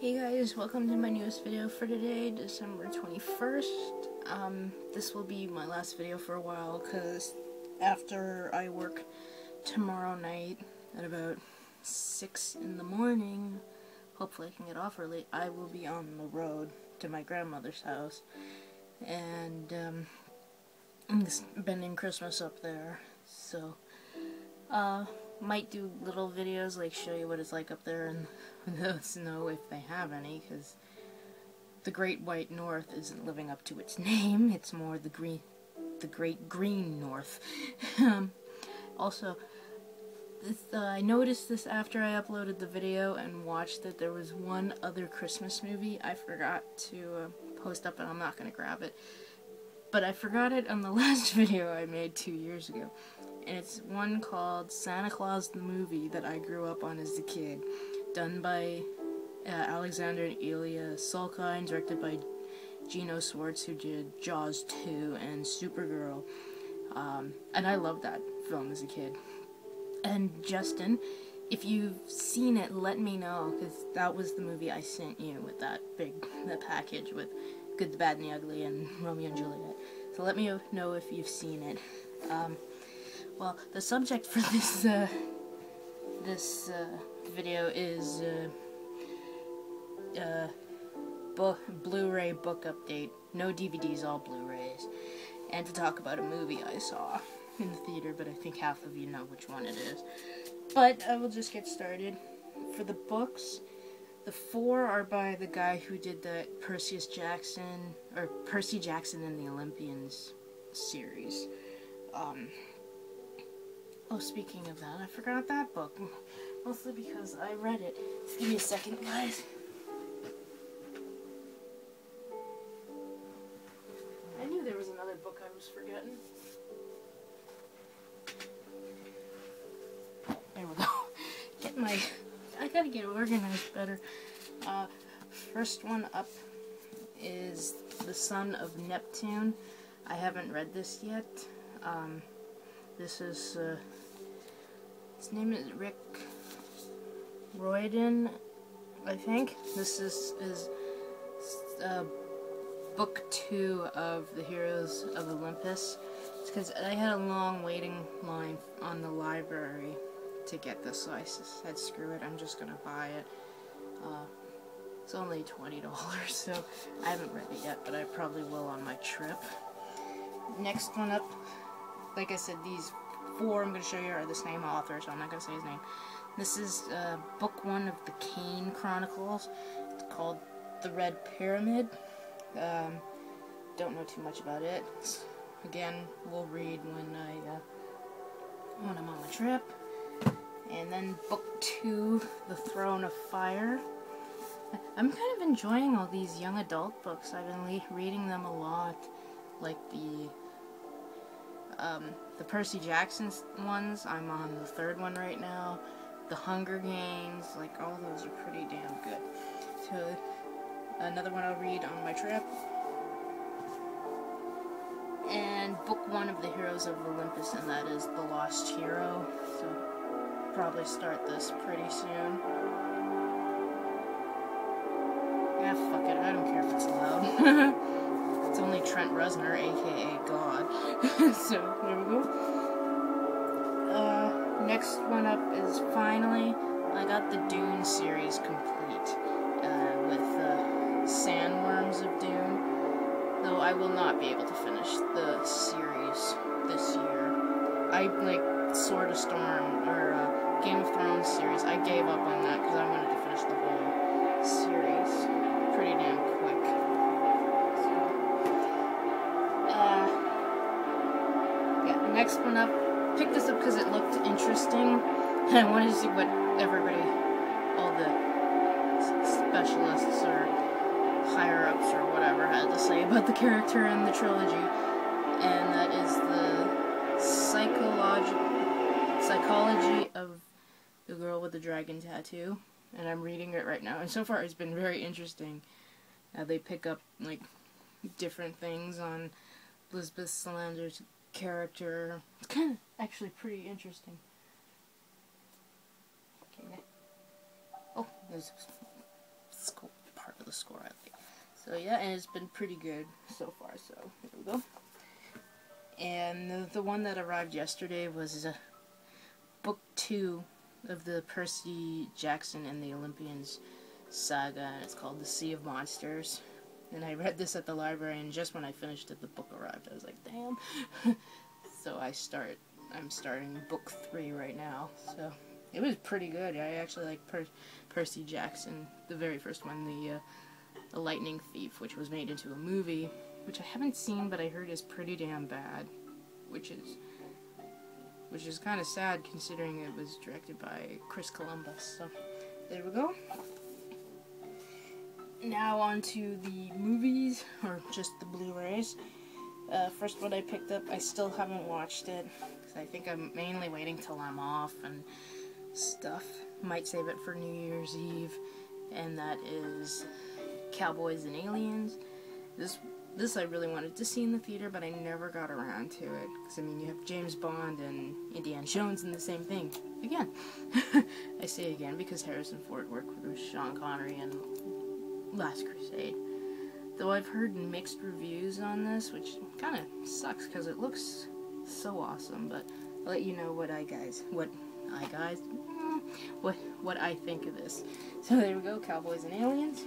Hey guys, welcome to my newest video for today, December 21st. This will be my last video for a while because after I work tomorrow night at about 6 in the morning, hopefully I can get off early, I will be on the road to my grandmother's house and I'm spending Christmas up there, so might do little videos like show you what it's like up there and let us know if they have any, because the Great White North isn't living up to its name. It's more the Great Green North. Also, I noticed this after I uploaded the video and watched that there was one other Christmas movie I forgot to post up, and I'm not going to grab it. But I forgot it on the last video I made 2 years ago. And it's one called Santa Claus the Movie that I grew up on as a kid. Done by Alexander and Ilya Solkine, directed by Gino Schwartz, who did Jaws 2 and Supergirl. And I loved that film as a kid. And Justin, if you've seen it, let me know, because that was the movie I sent you with that package with Good, the Bad, and the Ugly and Romeo and Juliet. So let me know if you've seen it. Well, the subject for this video is Blu-ray book update. No DVDs, all Blu-rays. And to talk about a movie I saw in the theater, but I think half of you know which one it is. But I will just get started. For the books, the 4 are by the guy who did the Percy Jackson and the Olympians series. Oh, speaking of that, I forgot that book. Mostly because I read it. Just give me a second, guys. I knew there was another book I was forgetting. There we go. I gotta get organized better. First one up is The Son of Neptune. I haven't read this yet. This is, his name is Rick Riordan, I think. This is book 2 of The Heroes of Olympus. It's because I had a long waiting line on the library to get this, so I said, screw it, I'm just gonna buy it. It's only $20, so I haven't read it yet, but I probably will on my trip. Next one up, like I said, these 4 I'm going to show you are the same author, so I'm not going to say his name. This is book 1 of the Kane Chronicles. It's called The Red Pyramid. Don't know too much about it. Again, we'll read when I'm on my trip. And then book 2, The Throne of Fire. I'm kind of enjoying all these young adult books. I've been reading them a lot, like the Percy Jackson ones. I'm on the 3rd one right now. The Hunger Games, like all those are pretty damn good. So another one I'll read on my trip. And book 1 of The Heroes of Olympus, and that is The Lost Hero. So probably start this pretty soon. Yeah, fuck it, I don't care if it's loud. It's only Trent Reznor, aka God. So, there we go. Next one up is finally, I got the Dune series complete, with Sandworms of Dune, though I will not be able to finish the series this year. I, like, Sword of Storm, or Game of Thrones series, I gave up on that because I wanted to finish the whole series pretty damn quick. Next one up, picked this up because it looked interesting, and I wanted to see what everybody, all the specialists or higher-ups or whatever had to say about the character in the trilogy, and that is the psychology of the girl with the dragon tattoo, and I'm reading it right now, and so far it's been very interesting. They pick up, like, different things on Lisbeth Salander's character. It's kind of actually pretty interesting. Okay. Oh, there's part of the score I like. So yeah, and it's been pretty good so far, so here we go. And the one that arrived yesterday was book 2 of the Percy Jackson and the Olympians saga, and it's called The Sea of Monsters. And I read this at the library, and just when I finished it, the book arrived. I was like, damn. So I'm starting book 3 right now. So it was pretty good. I actually like Percy Jackson, the very first one, the Lightning Thief, which was made into a movie, which I haven't seen, but I heard is pretty damn bad, which is kind of sad considering it was directed by Chris Columbus. So there we go. Now on to the movies, or just the Blu-rays. First one I picked up, I still haven't watched it, because I think I'm mainly waiting till I'm off and stuff. Might save it for New Year's Eve, and that is Cowboys and Aliens. This I really wanted to see in the theater, but I never got around to it, because I mean, you have James Bond and Indiana Jones in the same thing. Again. I say again because Harrison Ford worked with Sean Connery and Last Crusade. Though I've heard mixed reviews on this, which kind of sucks because it looks so awesome, but I'll let you know what I think of this. So there we go, Cowboys and Aliens.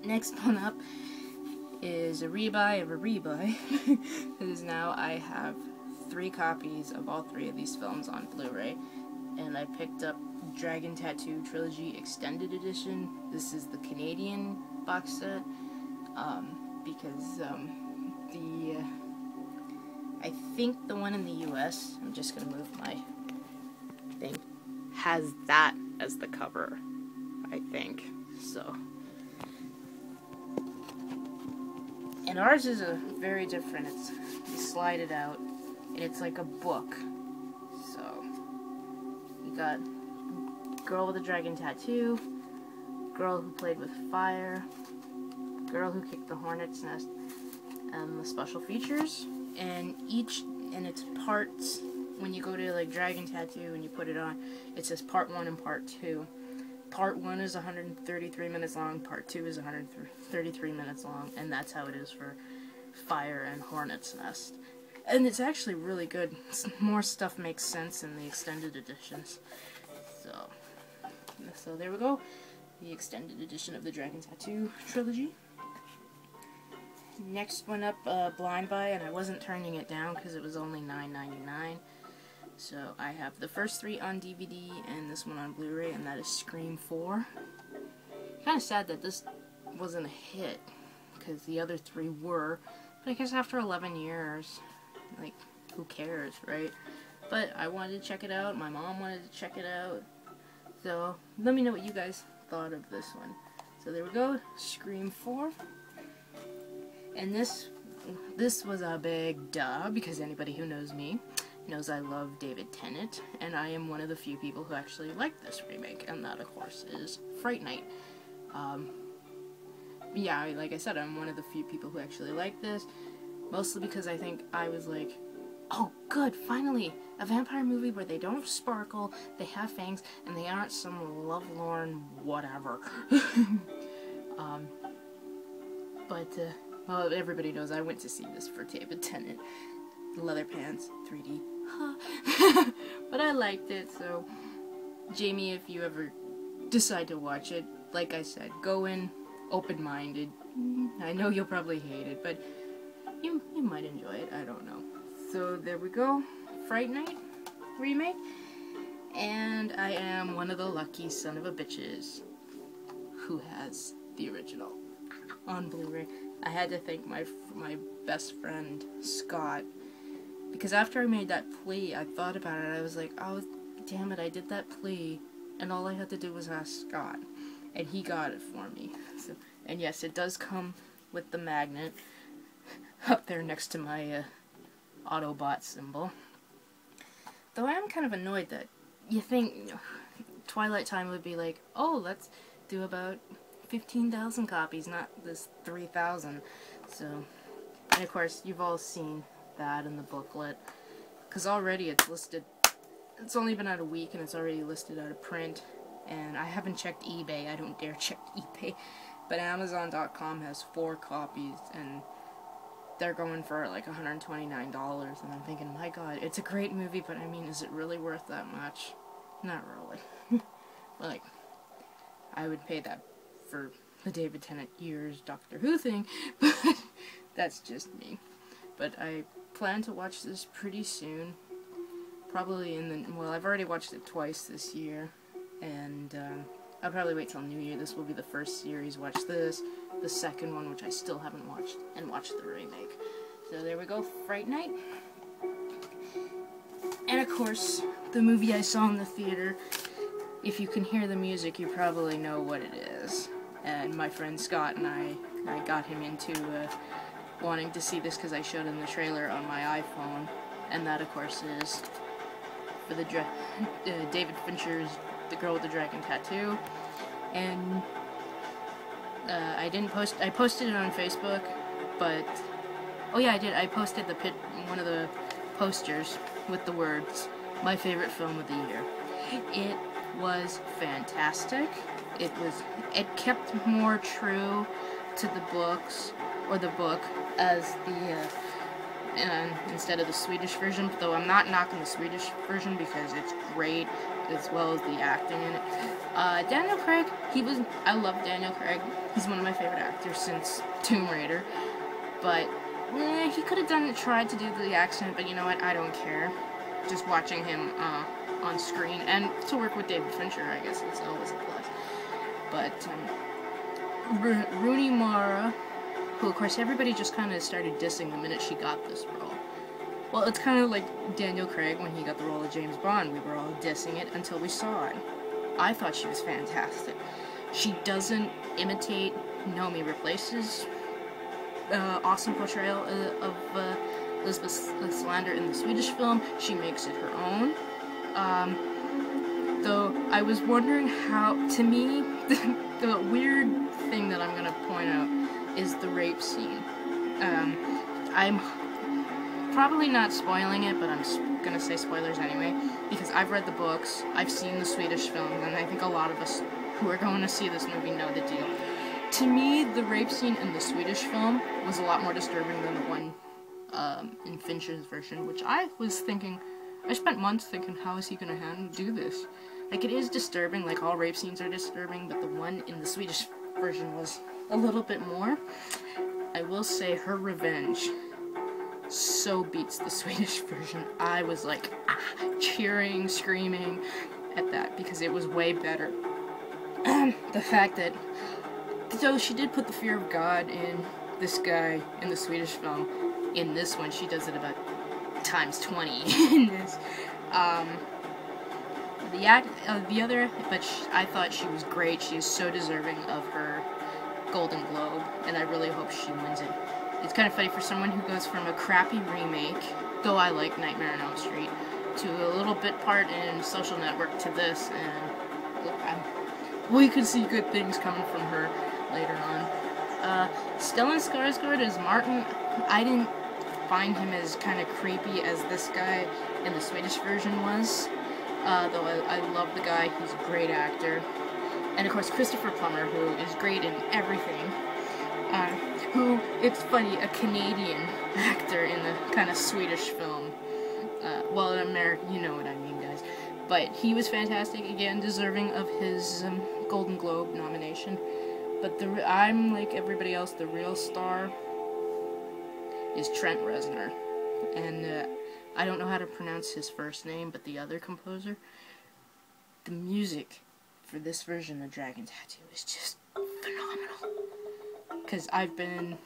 Next one up is a rebuy of a rebuy, because now I have 3 copies of all 3 of these films on Blu-ray, and I picked up Dragon Tattoo Trilogy Extended Edition. This is the Canadian box set, because I think the one in the US, I'm just gonna move my thing, has that as the cover, I think, so. And ours is very different. You slide it out, and it's like a book. So, you got Girl with a Dragon Tattoo, Girl Who Played with Fire, Girl Who Kicked the Hornet's Nest, and the special features. And its parts, when you go to like Dragon Tattoo and you put it on, it says part 1 and part 2. Part 1 is 133 minutes long, part 2 is 133 minutes long, and that's how it is for Fire and Hornet's Nest. And it's actually really good. More stuff makes sense in the extended editions. So there we go. The extended edition of the Dragon Tattoo trilogy. Next one up, Blind Buy, and I wasn't turning it down because it was only $9.99. So I have the first 3 on DVD and this one on Blu-ray, and that is Scream 4. Kind of sad that this wasn't a hit, because the other 3 were. But I guess after 11 years, like, who cares, right? But I wanted to check it out. My mom wanted to check it out. So let me know what you guys thought of this one. So there we go, Scream 4. And this was a big duh, because anybody who knows me knows I love David Tennant, and I am one of the few people who actually like this remake, and that, of course, is Fright Night. Yeah, like I said, I'm one of the few people who actually like this, mostly because I think I was like, oh, good, finally, a vampire movie where they don't sparkle, they have fangs, and they aren't some lovelorn whatever. Well, everybody knows I went to see this for David Tennant. Leather pants, 3D. But I liked it, so Jamie, if you ever decide to watch it, like I said, go in open-minded. I know you'll probably hate it, but you might enjoy it, I don't know. So there we go, Fright Night remake, and I am one of the lucky son of a bitches who has the original on Blu-ray. I had to thank my best friend, Scott, because after I made that plea, I thought about it, I was like, oh, damn it, I did that plea, and all I had to do was ask Scott, and he got it for me. So, and yes, it does come with the magnet up there next to my Autobot symbol. Though I am kind of annoyed that you think Twilight Time would be like, oh, let's do about 15,000 copies, not this 3,000. So, and of course, you've all seen that in the booklet, because already it's listed, it's only been out a week and it's already listed out of print and I haven't checked eBay. I don't dare check eBay, but Amazon.com has 4 copies, and they're going for like $129, and I'm thinking, my god, it's a great movie, but I mean, is it really worth that much? Not really. Like, I would pay that for the David Tennant years Doctor Who thing, but that's just me. But I plan to watch this pretty soon. Probably well, I've already watched it twice this year, and I'll probably wait till New Year. This will be the first series. Watch this, the second one, which I still haven't watched, and watch the remake. So there we go, Fright Night. And of course, the movie I saw in the theater. If you can hear the music, you probably know what it is. And my friend Scott and I got him into wanting to see this because I showed him the trailer on my iPhone. And that, of course, is for the David Fincher's The Girl with the Dragon Tattoo. And I posted it on Facebook, but oh yeah, I did. I posted one of the posters with the words, "My favorite film of the year." It was fantastic. It kept more true to the books, or the book, as instead of the Swedish version, though I'm not knocking the Swedish version because it's great, as well as the acting in it. Daniel Craig, I love Daniel Craig. He's one of my favorite actors since Tomb Raider, but he could have tried to do the accent, but you know what, I don't care. Just watching him on screen, and to work with David Fincher, I guess, is always a plus. But Rooney Mara, who of course everybody just kind of started dissing the minute she got this role. Well, it's kind of like Daniel Craig when he got the role of James Bond. We were all dissing it until we saw it. I thought she was fantastic. She doesn't imitate Naomi Rapace's awesome portrayal of Elizabeth Salander in the Swedish film. She makes it her own. Though I was wondering how, to me, the weird thing that I'm going to point out is the rape scene. I'm probably not spoiling it, but I'm going to say spoilers anyway, because I've read the books, I've seen the Swedish film, and I think a lot of us who are going to see this movie know the deal. To me, the rape scene in the Swedish film was a lot more disturbing than the one in Fincher's version, which I was thinking, I spent months thinking, how is he going to do this? Like, it is disturbing, like all rape scenes are disturbing, but the one in the Swedish version was a little bit more. I will say her revenge so beats the Swedish version. I was like, cheering, screaming at that, because it was way better. The fact that, so she did put the fear of God in this guy in the Swedish film. In this one, she does it about times 20 in this. I thought she was great. She is so deserving of her Golden Globe, and I really hope she wins it. It's kind of funny for someone who goes from a crappy remake, though I like Nightmare on Elm Street, to a little bit part in Social Network to this, and we could see good things coming from her later on. Stellan Skarsgård as Martin. I didn't find him as kind of creepy as this guy in the Swedish version was, though I love the guy. He's a great actor. And of course Christopher Plummer, who is great in everything. Who, it's funny, a Canadian actor in the kind of Swedish film. Well, in America, you know what I mean, guys. But he was fantastic, again, deserving of his Golden Globe nomination. But I'm like everybody else, the real star is Trent Reznor. And I don't know how to pronounce his first name, but the other composer. The music for this version of Dragon Tattoo is just phenomenal. Because I've been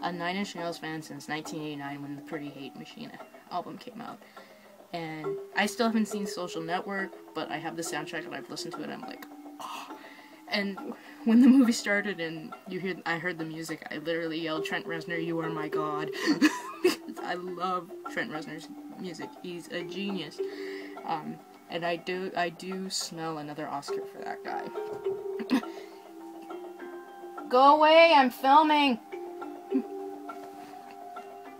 a Nine Inch Nails fan since 1989 when the Pretty Hate Machine album came out. And I still haven't seen Social Network, but I have the soundtrack and I've listened to it and I'm like, oh. And when the movie started and I heard the music, I literally yelled, "Trent Reznor, you are my god." Because I love Trent Reznor's music. He's a genius. And I do smell another Oscar for that guy. Go away, I'm filming!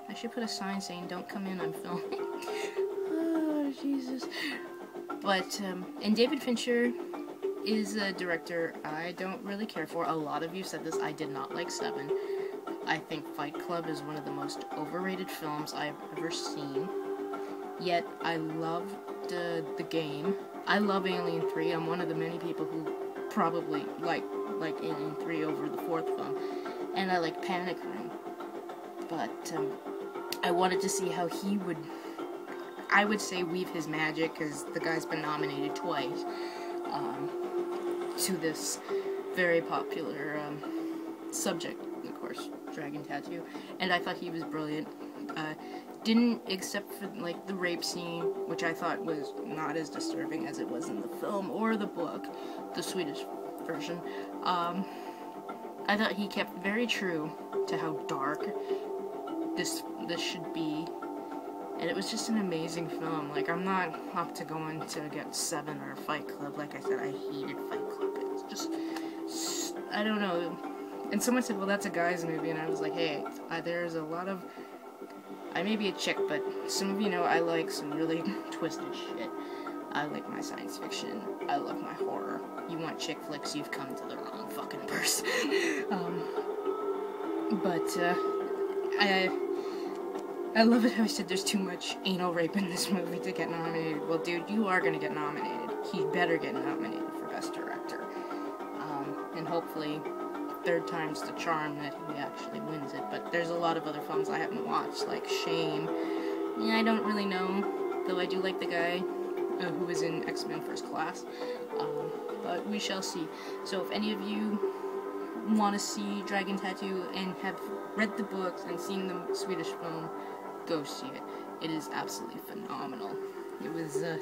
I should put a sign saying, "Don't come in, I'm filming." Oh, Jesus. But, and David Fincher, is a director I don't really care for. A lot of you said this. I did not like Seven. I think Fight Club is one of the most overrated films I've ever seen. Yet, I love the game. I love Alien 3. I'm one of the many people who probably like Alien 3 over the fourth film. And I like Panic Room. But, I wanted to see how he would, I would say, weave his magic, because the guy's been nominated twice, to this very popular, subject, of course, Dragon Tattoo. And I thought he was brilliant. Didn't, except for, like, the rape scene, which I thought was not as disturbing as it was in the film or the book, the Swedish version. I thought he kept very true to how dark this should be, and it was just an amazing film. Like, I'm not up to going to get Seven or Fight Club. Like I said, I hated Fight Club. It's just, I don't know. And someone said, well, that's a guy's movie, and I was like, hey, there's a lot of, I may be a chick, but some of you know I like some really twisted shit. I like my science fiction. I love my horror. You want chick flicks, you've come to the wrong fucking person. I love it how he said there's too much anal rape in this movie to get nominated. Well, dude, you are gonna get nominated. He better get nominated for Best Director. And hopefully, third time's the charm that he actually wins it. But there's a lot of other films I haven't watched, like Shame. Yeah, I don't really know, though I do like the guy who was in X-Men First Class. But we shall see. So if any of you want to see Dragon Tattoo and have read the books and seen the Swedish film, go see it. It is absolutely phenomenal. It was a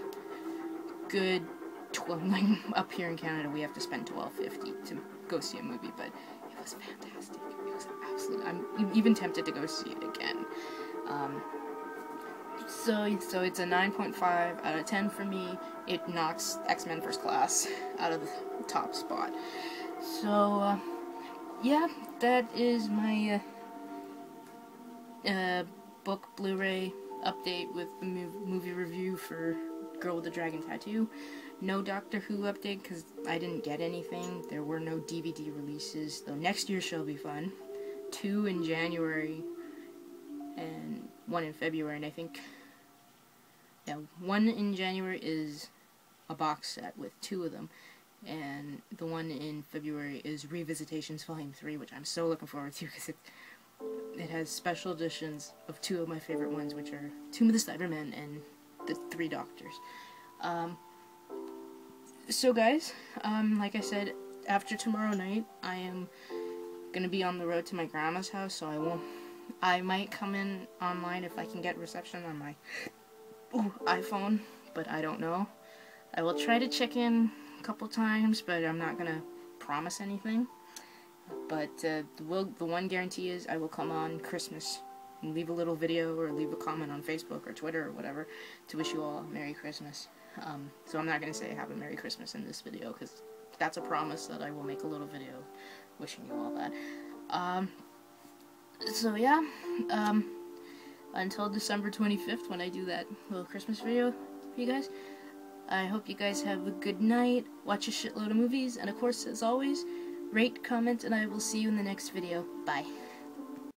good 12, like, up here in Canada we have to spend $12.50 to go see a movie, but it was fantastic. It was absolutely, I'm even tempted to go see it again. So it's a 9.5 out of 10 for me. It knocks X-Men First Class out of the top spot. So, yeah, that is my book Blu-ray update with the movie review for Girl with the Dragon Tattoo. No Doctor Who update, because I didn't get anything. There were no DVD releases, though next year shall be fun. 2 in January, and 1 in February, and I think, yeah, 1 in January is a box set with 2 of them, and the one in February is Revisitations Volume 3, which I'm so looking forward to, because it has special editions of 2 of my favorite ones, which are Tomb of the Cybermen and the 3 Doctors. So guys, like I said, after tomorrow night, I am gonna be on the road to my grandma's house, so I might come in online if I can get reception on my iPhone, but I don't know. I will try to check in a couple times, but I'm not gonna promise anything. But the one guarantee is I will come on Christmas and leave a little video or leave a comment on Facebook or Twitter or whatever to wish you all a Merry Christmas. So I'm not going to say have a Merry Christmas in this video, because that's a promise that I will make a little video wishing you all that. So yeah, until December 25th when I do that little Christmas video for you guys, I hope you guys have a good night, watch a shitload of movies, and of course, as always, rate, comment, and I will see you in the next video. Bye.